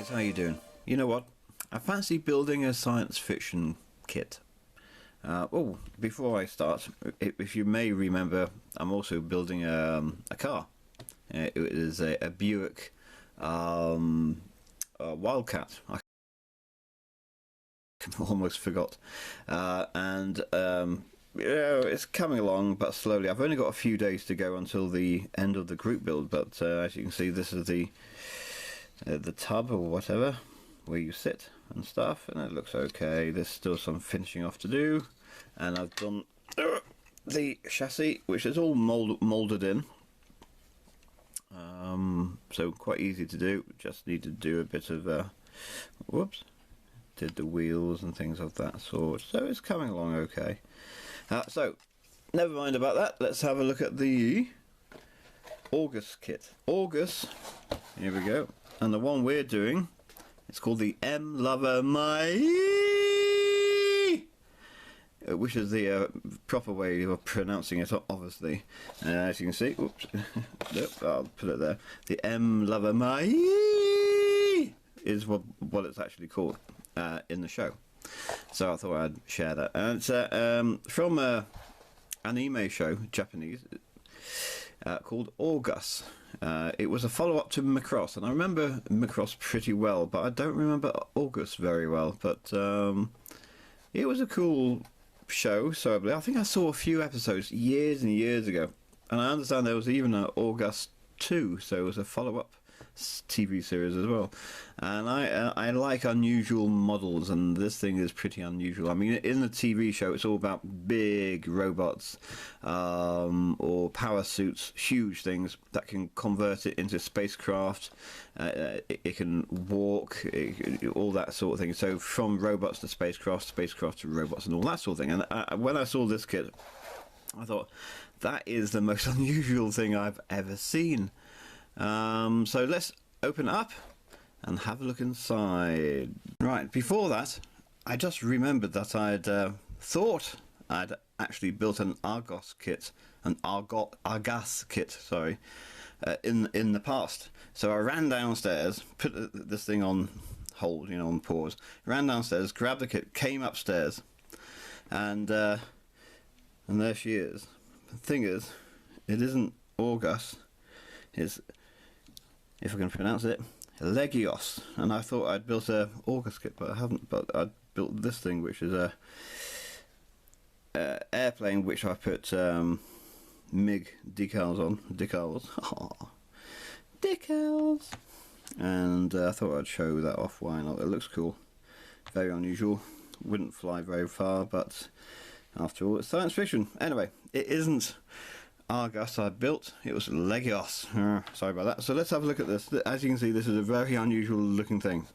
guys, how you doing? You know what? I fancy building a science fiction kit. Oh, before I start, if you may remember, I'm also building a car. It is a Buick Wildcat. I almost forgot. It's coming along, but slowly. I've only got a few days to go until the end of the group build, but as you can see, this is the tub or whatever where you sit and stuff, and it looks okay. There's still some finishing off to do, and I've done the chassis, which is all molded in, so quite easy to do. Just need to do a bit of whoops, did the wheels and things of that sort, so it's coming along okay. So never mind about that, let's have a look at the Orguss kit. Orguss, here we go. And the one we're doing, it's called the M Lover Maaie, which is the proper way of pronouncing it, obviously. As you can see, oops, nope, I'll put it there. The M Lover Maaie is what it's actually called in the show. So I thought I'd share that. And it's from an IMAI show, Japanese, called Orguss. It was a follow-up to Macross, and I remember Macross pretty well, but I don't remember Orguss very well. But it was a cool show, so I think I saw a few episodes years and years ago, and I understand there was even an Orguss 2, so it was a follow-up TV series as well. And I like unusual models, and this thing is pretty unusual. I mean, in the TV show it's all about big robots or power suits, huge things that can convert it into spacecraft. It can walk, all that sort of thing. So from robots to spacecraft to robots and all that sort of thing. And when I saw this kit, I thought, that is the most unusual thing I've ever seen. So let's open it up and have a look inside. Right, before that, I just remembered that I'd thought I'd actually built an Orguss kit, Orguss kit, sorry, in the past. So I ran downstairs, put this thing on hold, you know, on pause, ran downstairs, grabbed the kit, came upstairs, and there she is. The thing is, it isn't Orguss, it's, if I can pronounce it, Legios. And I thought I'd built a Orguss kit, but I haven't. But I built this thing, which is a airplane, which I put MiG decals on. Decals. Decals. And I thought I'd show that off. Why not? It looks cool. Very unusual. Wouldn't fly very far, but after all, it's science fiction. Anyway, it isn't Orguss I built, it was Legios. Sorry about that. So let's have a look at this. As you can see, this is a very unusual looking thing.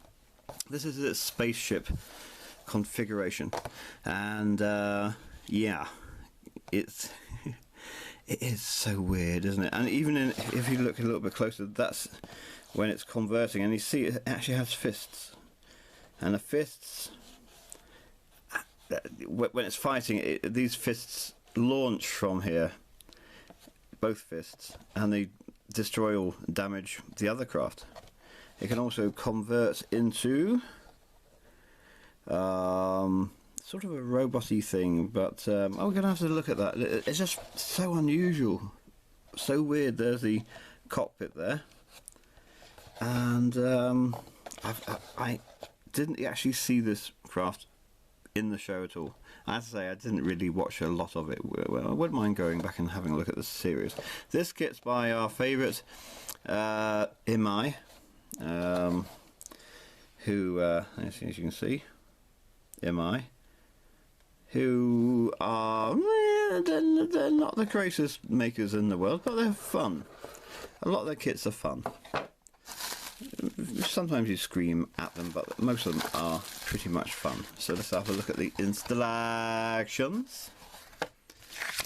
This is its spaceship configuration, and yeah, it is so weird, isn't it? And even if you look a little bit closer, that's when it's converting, and you see it actually has fists, and the fists, when it's fighting, these fists launch from here, both fists, and they destroy or damage the other craft. It can also convert into sort of a robot-y thing, but we're going to have to look at that. It's just so unusual, so weird. There's the cockpit there, and I didn't actually see this craft in the show at all. I have to say, I didn't really watch a lot of it. Well, I wouldn't mind going back and having a look at the series. This kit's by our favourite IMAI, who, as you can see, IMAI, who are, they're not the greatest makers in the world, but they're fun. A lot of their kits are fun. Sometimes you scream at them, but most of them are pretty much fun. So let's have a look at the Instil Actions,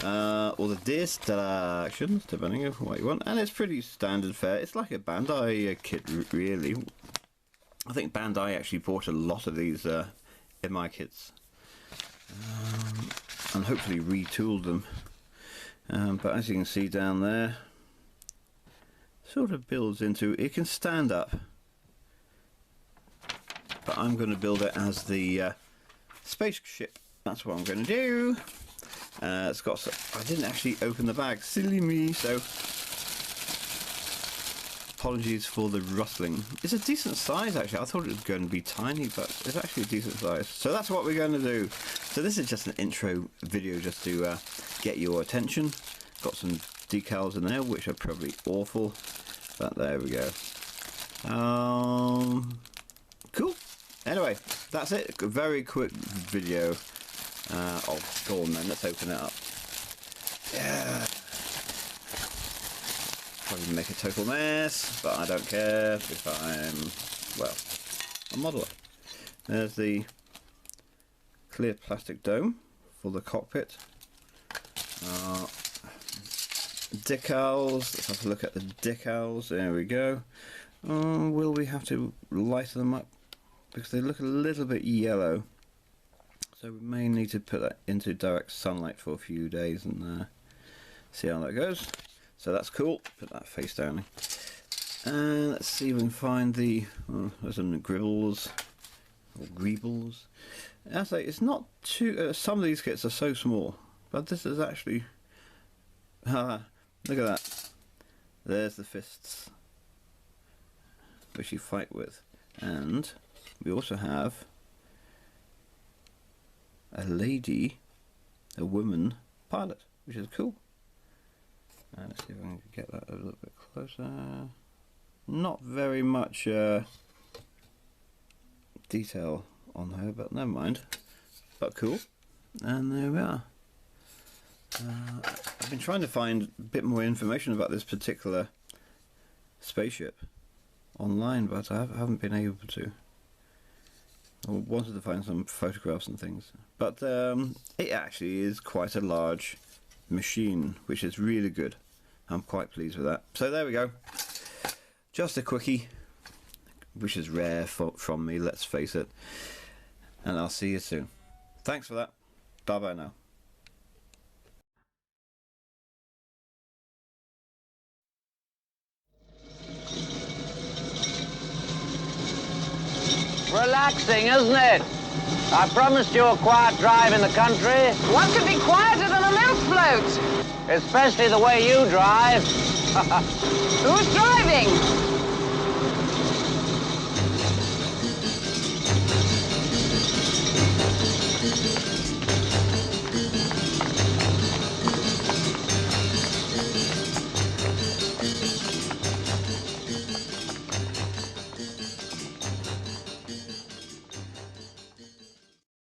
or the Distil Actions, depending on what you want. And it's pretty standard fare. It's like a Bandai kit, really. I think Bandai actually bought a lot of these IMAI kits, and hopefully retooled them. But as you can see down there, sort of builds into, it can stand up but I'm going to build it as the spaceship. That's what I'm going to do. It's got. I didn't actually open the bag. Silly me. So apologies for the rustling. It's a decent size actually. I thought it was going to be tiny, but it's actually a decent size. So that's what we're going to do. So this is just an intro video just to get your attention. Got some decals in there which are probably awful, but there we go. Cool. Anyway, that's it. A very quick video. Oh, go on then. Let's open it up. Yeah. Probably make a total mess, but I don't care if I'm, well, a modeler. There's the clear plastic dome for the cockpit. Decals. Let's have a look at the decals. There we go. Will we have to lighten them up? Because they look a little bit yellow. So we may need to put that into direct sunlight for a few days and see how that goes. So that's cool. Put that face down. And let's see if we can find the... there's some gribbles. Or greebles. I say it's not too... some of these kits are so small. But this is actually... look at that. There's the fists. Which you fight with. And we also have a lady, a woman pilot, which is cool. Let's see if I can get that a little bit closer. Not very much detail on her, but never mind. But cool. And there we are. I've been trying to find a bit more information about this particular spaceship online, but I haven't been able to. I wanted to find some photographs and things, but it actually is quite a large machine, which is really good. I'm quite pleased with that. So there we go. Just a quickie, which is rare from me, let's face it. And I'll see you soon. Thanks for that. Bye bye now. Relaxing, isn't it? I promised you a quiet drive in the country. What could be quieter than a milk float? Especially the way you drive. Who's driving?